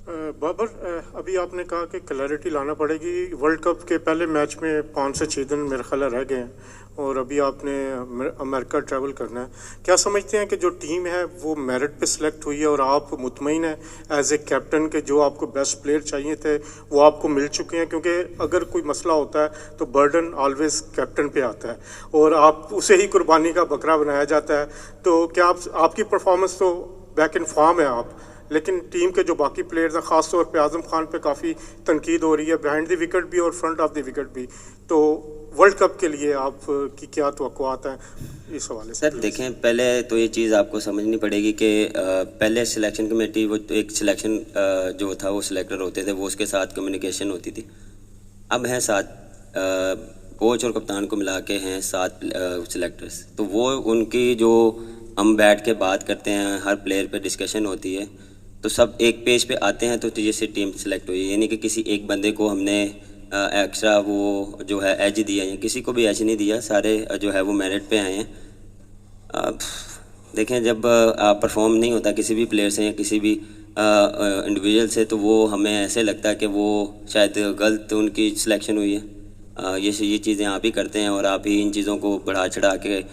बाबर, अभी आपने कहा कि क्लैरिटी लाना पड़ेगी। वर्ल्ड कप के पहले मैच में 5 से 6 दिन मेरे ख्याल रह गए हैं और अभी आपने अमेरिका ट्रैवल करना है। क्या समझते हैं कि जो टीम है वो मेरिट पे सिलेक्ट हुई है और आप मुतमईन हैं एज ए कैप्टन के जो आपको बेस्ट प्लेयर चाहिए थे वो आपको मिल चुके हैं? क्योंकि अगर कोई मसला होता है तो बर्डन ऑलवेज कैप्टन पे आता है और आप उसे ही कुर्बानी का बकरा बनाया जाता है। तो क्या आपकी परफॉर्मेंस तो बैक इन फॉर्म है आप, लेकिन टीम के जो बाकी प्लेयर्स हैं, ख़ास तौर पे आज़म खान पे काफ़ी तनकीद हो रही है, बिहाइंड द विकेट भी और फ्रंट ऑफ द विकेट भी। तो वर्ल्ड कप के लिए आप की क्या तवक्कुआत हैं इस हवाले से? सर देखें, पहले तो ये चीज़ आपको समझनी पड़ेगी कि पहले सिलेक्शन कमेटी वो तो एक सिलेक्शन जो था वो सिलेक्टर होते थे, वो उसके साथ कम्युनिकेशन होती थी। अब हैं 7 कोच और कप्तान को मिला के हैं 7 सिलेक्टर्स। तो वो उनकी जो हम बैठ के बात करते हैं, हर प्लेयर पे डिस्कशन होती है, तो सब एक पेज पे आते हैं तो जैसे टीम सेलेक्ट हुई। यानी कि किसी एक बंदे को हमने एक्स्ट्रा वो जो है एज दिया है, किसी को भी एज नहीं दिया, सारे जो है वो मेरिट पे आए हैं। देखें, जब परफॉर्म नहीं होता किसी भी प्लेयर से या किसी भी इंडिविजुअल से, तो वो हमें ऐसे लगता है कि वो शायद गलत उनकी सिलेक्शन हुई है। ये चीज़ें आप ही करते हैं और आप ही इन चीज़ों को बढ़ा चढ़ा के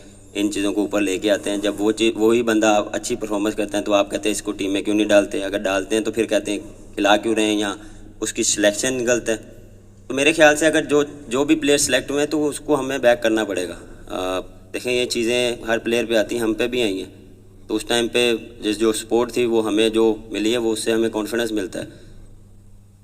इन चीज़ों को ऊपर लेके आते हैं। जब वही बंदा अच्छी परफॉर्मेंस करता है तो आप कहते हैं इसको टीम में क्यों नहीं डालते। अगर डालते हैं तो फिर कहते हैं खिला क्यों रहे हैं या उसकी सिलेक्शन गलत है। तो मेरे ख्याल से अगर जो भी प्लेयर सेलेक्ट हुए हैं तो उसको हमें बैक करना पड़ेगा। देखें, ये चीज़ें हर प्लेयर पे आती हैं, हम पे भी आई हैं। तो उस टाइम पे जो सपोर्ट थी वो हमें जो मिली है वो उससे हमें कॉन्फिडेंस मिलता है।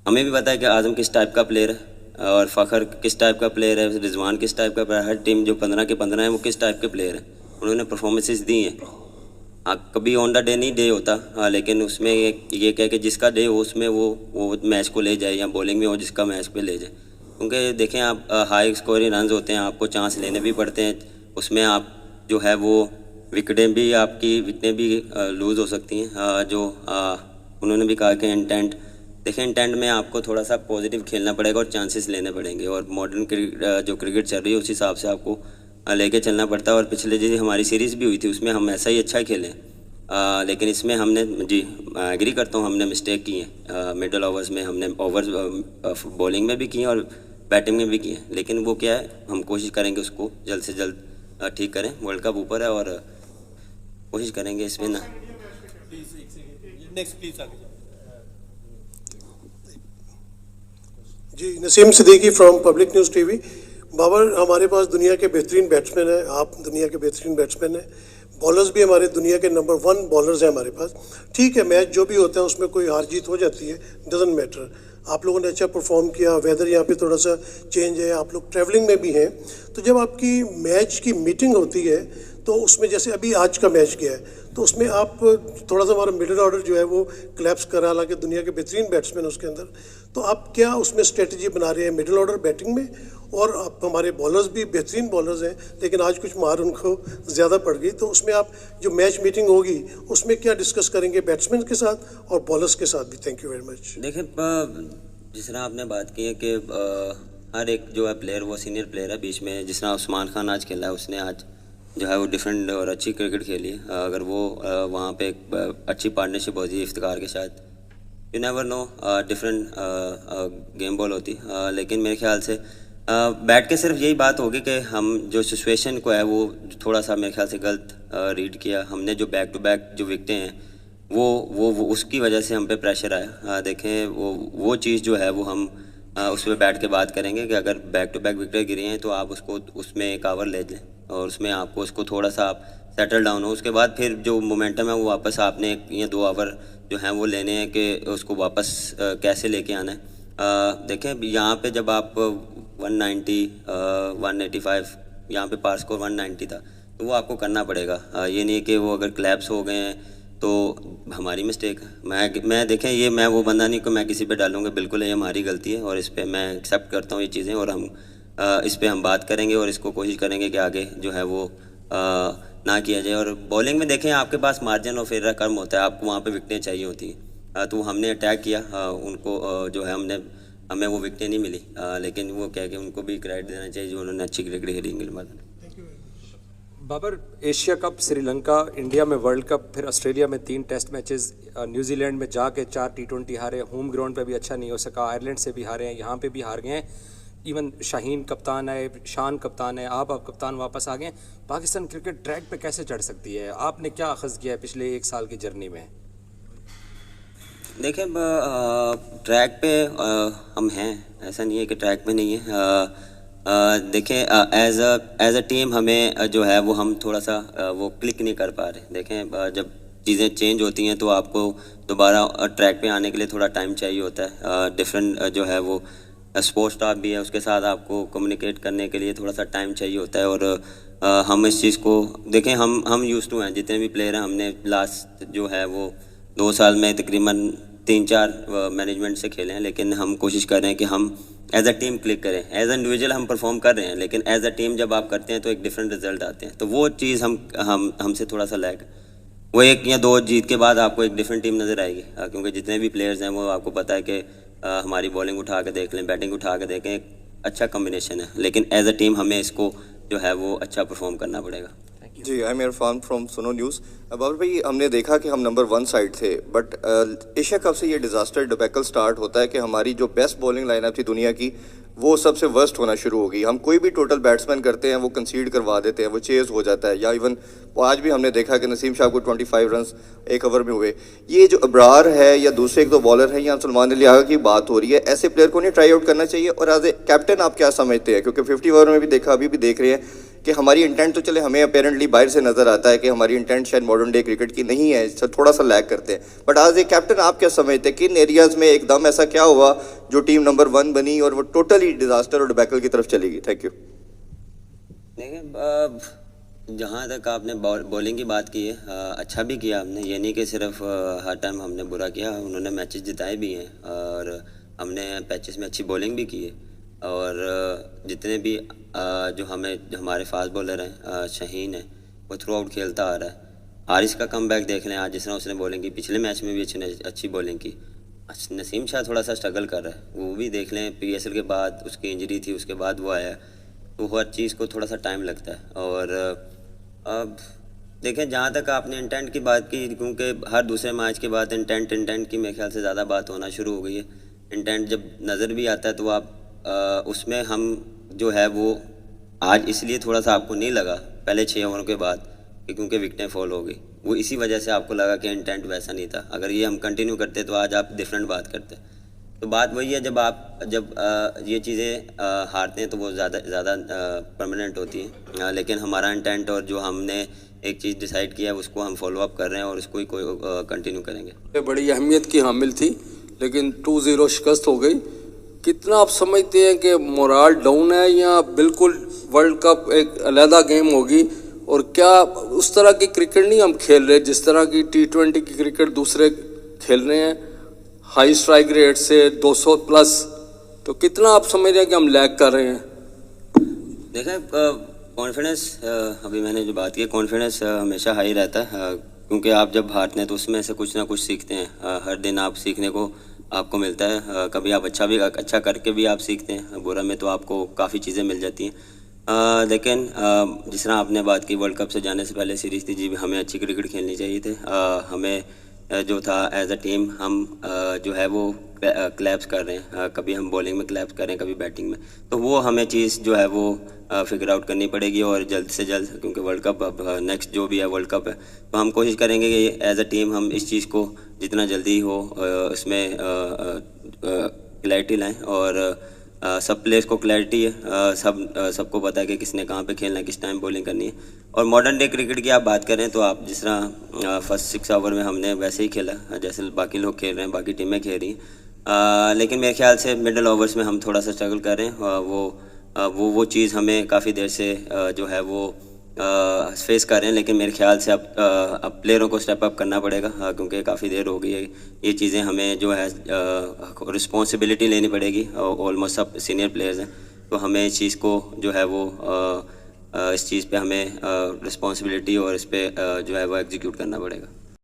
हमें भी पता है कि आज़म किस टाइप का प्लेयर है और फ़खर किस टाइप का प्लेयर है, रिजवान किस टाइप का प्लेयर है। हर टीम जो 15 के 15 है वो किस टाइप के प्लेयर हैं, उन्होंने परफॉर्मेंसेस दी हैं। कभी ऑन द डे नहीं डे होता, लेकिन उसमें ये कह कि जिसका डे हो उसमें वो मैच को ले जाए, या बॉलिंग में हो जिसका मैच पे ले जाए। क्योंकि देखें, आप हाई स्कोरिंग रन होते हैं, आपको चांस लेने भी पड़ते हैं। उसमें आप जो है वो विकेटें भी लूज़ हो सकती हैं। जो उन्होंने भी कहा कि इंटेंट, देखें इंटेंट में आपको थोड़ा सा पॉजिटिव खेलना पड़ेगा और चांसेस लेने पड़ेंगे। और मॉडर्न जो क्रिकेट चल रही है उस हिसाब से आपको लेके चलना पड़ता है। और पिछले जो हमारी सीरीज़ भी हुई थी उसमें हम ऐसा ही अच्छा खेले, लेकिन इसमें हमने एग्री करता हूँ हमने मिस्टेक की है। मिडल ओवर्स में हमने ओवर्स बॉलिंग में भी की हैं और बैटिंग में भी की हैं। लेकिन वो क्या है, हम कोशिश करेंगे उसको जल्द से जल्द ठीक करें। वर्ल्ड कप ऊपर है और कोशिश करेंगे इसमें ना। नेक्स्ट प्लीज आगे जी। Naseem Siddiqui from public news TV. Babar, हमारे पास दुनिया के बेहतरीन बैट्समैन हैं, आप दुनिया के बेहतरीन बैट्समैन हैं। बॉलर्स भी हमारे दुनिया के नंबर 1 बॉलर्स हैं हमारे पास। ठीक है, मैच जो भी होता है उसमें कोई हार जीत हो जाती है, डजंट मैटर। आप लोगों ने अच्छा परफॉर्म किया, वेदर यहाँ पे थोड़ा सा चेंज है, आप लोग ट्रैवलिंग में भी हैं। तो जब आपकी मैच की मीटिंग होती है तो उसमें जैसे अभी आज का मैच गया है तो उसमें आप थोड़ा सा हमारा मिडिल ऑर्डर जो है वो क्लैप्स करा, हालांकि दुनिया के बेहतरीन बैट्समैन उसके अंदर। तो आप क्या उसमें स्ट्रेटजी बना रहे हैं मिडिल ऑर्डर बैटिंग में? और आप हमारे बॉलर्स भी बेहतरीन बॉलर्स हैं, लेकिन आज कुछ मार उनको ज़्यादा पड़ गई। तो उसमें आप जो मैच मीटिंग होगी उसमें क्या डिस्कस करेंगे बैट्समैन के साथ और बॉलर्स के साथ भी? Thank you very much. देखिए, जिस तरह आपने बात की है कि हर एक जो है प्लेयर वो सीनियर प्लेयर है। बीच में जिस तरह उस्मान खान आज खेला है, उसने आज जो है वो डिफरेंट और अच्छी क्रिकेट खेली है। अगर वो वहाँ पे एक अच्छी पार्टनरशिप होती इफ्तिकार के साथ, you never know, different game ball होती। लेकिन मेरे ख्याल से बैठ के सिर्फ यही बात होगी कि हम जो सिचुएशन को है वो थोड़ा सा मेरे ख्याल से गलत रीड किया हमने। जो बैक टू बैक जो विकटें हैं वो उसकी वजह से हम पे प्रेशर आया। देखें, वो चीज़ जो है वो हम उस पर बैठ के बात करेंगे कि अगर बैक टू बैक विकेट गिरी हैं तो आप उसको उसमें एक ओवर ले लें और उसमें आपको उसको थोड़ा सा आप सेटल डाउन हो। उसके बाद फिर जो मोमेंटम है वो वापस आपने ये 2 ओवर जो हैं वो लेने हैं कि उसको वापस कैसे लेके आना है। देखें, यहाँ पे जब आप 190 185 यहाँ पे पार स्कोर 190 था तो वो आपको करना पड़ेगा। ये नहीं कि वो अगर क्लैप्स हो गए हैं तो हमारी मिस्टेक है। मैं देखें, ये मैं वो बंदा नहीं कि मैं किसी पे डालूंगा, बिल्कुल ये हमारी गलती है और इस पे मैं एक्सेप्ट करता हूँ ये चीज़ें। और हम इस पे हम बात करेंगे और इसको कोशिश करेंगे कि आगे जो है वो ना किया जाए। और बॉलिंग में देखें, आपके पास मार्जिन ऑफ एरर कम होता है, आपको वहाँ पे विकटें चाहिए होती हैं। तो हमने अटैक किया, उनको जो है हमें वो विकटें नहीं मिली। लेकिन वो कह के उनको भी क्रेडिट देना चाहिए जो उन्होंने अच्छी क्रिकेट खेली इंग्लैंड में। Babar, Asia cup, Sri Lanka, India में वर्ल्ड कप, फिर ऑस्ट्रेलिया में 3 टेस्ट मैचेस, न्यूजीलैंड में जाके 4 T20 हारे, होम ग्राउंड पे भी अच्छा नहीं हो सका, आयरलैंड से भी हारे हैं, यहाँ पे भी हार गए हैं। इवन शाहीन कप्तान है, शान कप्तान है, आप कप्तान वापस आ गए। पाकिस्तान क्रिकेट ट्रैक पे कैसे चढ़ सकती है? आपने क्या अखज़ किया है पिछले 1 साल की जर्नी में? देखें, ट्रैक पे हम हैं, ऐसा नहीं है कि ट्रैक पे नहीं है। देखें, एज अ टीम हमें जो है वो हम थोड़ा सा वो क्लिक नहीं कर पा रहे। देखें, जब चीज़ें चेंज होती हैं तो आपको दोबारा ट्रैक पे आने के लिए थोड़ा टाइम चाहिए होता है। डिफरेंट जो है वो स्पोर्ट्स स्टाफ भी है, उसके साथ आपको कम्युनिकेट करने के लिए थोड़ा सा टाइम चाहिए होता है। और हम इस चीज़ को देखें, हम यूज़ टू हैं, जितने भी प्लेयर हैं हमने लास्ट जो है वो 2 साल में तकरीबन 3-4 मैनेजमेंट से खेले हैं, लेकिन हम कोशिश कर रहे हैं कि हम एज अ टीम क्लिक करें। एज इंडिविजुअल हम परफॉर्म कर रहे हैं, लेकिन एज अ टीम जब आप करते हैं तो एक डिफरेंट रिजल्ट आते हैं। तो वो चीज़ हमसे थोड़ा सा लैग, वो 1 या 2 जीत के बाद आपको एक डिफरेंट टीम नज़र आएगी, क्योंकि जितने भी प्लेयर्स हैं वो आपको पता है कि हमारी बॉलिंग उठा के देख लें, बैटिंग उठा के देखें, एक अच्छा कम्बिनेशन है। लेकिन एज अ टीम हमें इसको जो है वो अच्छा परफॉर्म करना पड़ेगा। जी, आई एम इरफान फ्रॉम सुनो न्यूज़। बाबर भाई, हमने देखा कि हम नंबर 1 साइड थे, बट एशिया कप से ये डिज़ास्टर डिबैकल स्टार्ट होता है कि हमारी जो बेस्ट बॉलिंग लाइनअप थी दुनिया की, वो सबसे वर्स्ट होना शुरू हो गई। हम कोई भी टोटल बैट्समैन करते हैं वो कंसीड करवा देते हैं, वो चेज़ हो जाता है। या इवन आज भी हमने देखा कि नसीम शाह को 25 रन 1 ओवर में हुए। ये जो अब्रार है या दूसरे 1-2 बॉलर हैं या सलमान अली आगा की बात हो रही है, ऐसे प्लेयर को नहीं ट्राई आउट करना चाहिए? और एज ए कैप्टन आप क्या समझते हैं? क्योंकि 50 ओवर में भी देखा, अभी भी देख रहे हैं कि हमारी इंटेंट तो चले, हमें अपेरेंटली बाहर से नजर आता है कि हमारी इंटेंट शायद मॉडर्न डे क्रिकेट की नहीं है, थोड़ा सा लैग करते हैं। बट आज एक कैप्टन आप क्या समझते हैं, किन एरियाज में एकदम ऐसा क्या हुआ जो टीम नंबर 1 बनी और वो टोटली डिजास्टर और डिबैकल की तरफ चली गई? Thank you. देखिए, जहाँ तक आपने बॉलिंग की बात की है, अच्छा भी किया हमने, ये नहीं कि सिर्फ हर टाइम हमने बुरा किया। उन्होंने मैचेस जिताए भी हैं और हमने पैचेस में अच्छी बॉलिंग भी की है। और जितने भी जो हमारे फास्ट बॉलर हैं, शाहीन है, वो थ्रू आउट खेलता आ रहा है। हारिस का कमबैक देख लें, आज जिस तरह उसने बॉलिंग की, पिछले मैच में भी अच्छी बॉलिंग की। नसीम शाह थोड़ा सा स्ट्रगल कर रहा है, वो भी देख लें, PSL के बाद उसकी इंजरी थी, उसके बाद वो आया, तो हर चीज़ को थोड़ा सा टाइम लगता है। और अब देखें, जहाँ तक आपने इंटेंट की बात की, क्योंकि हर दूसरे मैच के बाद इंटेंट की मेरे ख्याल से ज़्यादा बात होना शुरू हो गई है। इंटेंट जब नज़र भी आता है तो आप उसमें हम जो है वो आज इसलिए थोड़ा सा आपको नहीं लगा पहले 6 ओवरों के बाद कि क्योंकि विकेटें फॉल हो गई, वो इसी वजह से आपको लगा कि इंटेंट वैसा नहीं था। अगर ये हम कंटिन्यू करते तो आज आप डिफरेंट बात करते। तो बात वही है, जब ये चीज़ें हारते हैं तो वो ज़्यादा परमानेंट होती हैं। लेकिन हमारा इंटेंट और जो हमने एक चीज़ डिसाइड किया है उसको हम फॉलो अप कर रहे हैं और उसको ही कंटिन्यू करेंगे। बड़ी अहमियत की हामिल थी, लेकिन 2-0 शिकस्त हो गई। कितना आप समझते हैं कि मोराल डाउन है या बिल्कुल वर्ल्ड कप एक अलहदा गेम होगी? और क्या उस तरह की क्रिकेट नहीं हम खेल रहे जिस तरह की T20 की क्रिकेट दूसरे खेल रहे हैं, हाई स्ट्राइक रेट से 200 प्लस? तो कितना आप समझ रहे हैं कि हम लैग कर रहे हैं? देखें, कॉन्फिडेंस, अभी मैंने जो बात की, कॉन्फिडेंस हमेशा हाई रहता है, क्योंकि आप जब हारते हैं तो उसमें से कुछ ना कुछ सीखते हैं। हर दिन आप सीखने को आपको मिलता है। कभी आप अच्छा करके भी आप सीखते हैं, बुरा में तो आपको काफ़ी चीज़ें मिल जाती हैं। लेकिन जिस तरह आपने बात की, वर्ल्ड कप से जाने से पहले सीरीज़ थी जी, हमें अच्छी क्रिकेट खेलनी चाहिए थी। हमें जो था एज अ टीम हम जो है वो क्लैप्स कर रहे हैं, कभी हम बॉलिंग में क्लैप्स कर रहे हैं, कभी बैटिंग में, तो वो हमें चीज़ जो है वो फिगर आउट करनी पड़ेगी। और जल्द से जल्द, क्योंकि वर्ल्ड कप अब नेक्स्ट जो भी है वर्ल्ड कप है, तो हम कोशिश करेंगे कि एज अ टीम हम इस चीज़ को जितना जल्दी हो इसमें क्लैरिटी लाएँ। और सब प्लेयर्स को क्लैरिटी है, सबको पता है कि किसने कहाँ पे खेलना है, किस टाइम बॉलिंग करनी है। और मॉडर्न डे क्रिकेट की आप बात करें तो आप जिस तरह फर्स्ट 6 ओवर में हमने वैसे ही खेला जैसे बाकी लोग खेल रहे हैं, बाकी टीमें खेल रही हैं। लेकिन मेरे ख्याल से मिडल ओवर्स में हम थोड़ा सा स्ट्रगल कर रहे हैं। वो चीज़ हमें काफ़ी देर से जो है वो फेस कर रहे हैं। लेकिन मेरे ख्याल से अब प्लेयरों को स्टेप अप करना पड़ेगा, क्योंकि काफ़ी देर हो गई है। ये चीज़ें हमें जो है रिस्पॉन्सिबिलिटी लेनी पड़ेगी। ऑलमोस्ट सब सीनियर प्लेयर्स हैं, तो हमें इस चीज़ को जो है वो इस चीज़ पे हमें रिस्पॉन्सिबिलिटी और इस पर जो है वो एग्जीक्यूट करना पड़ेगा।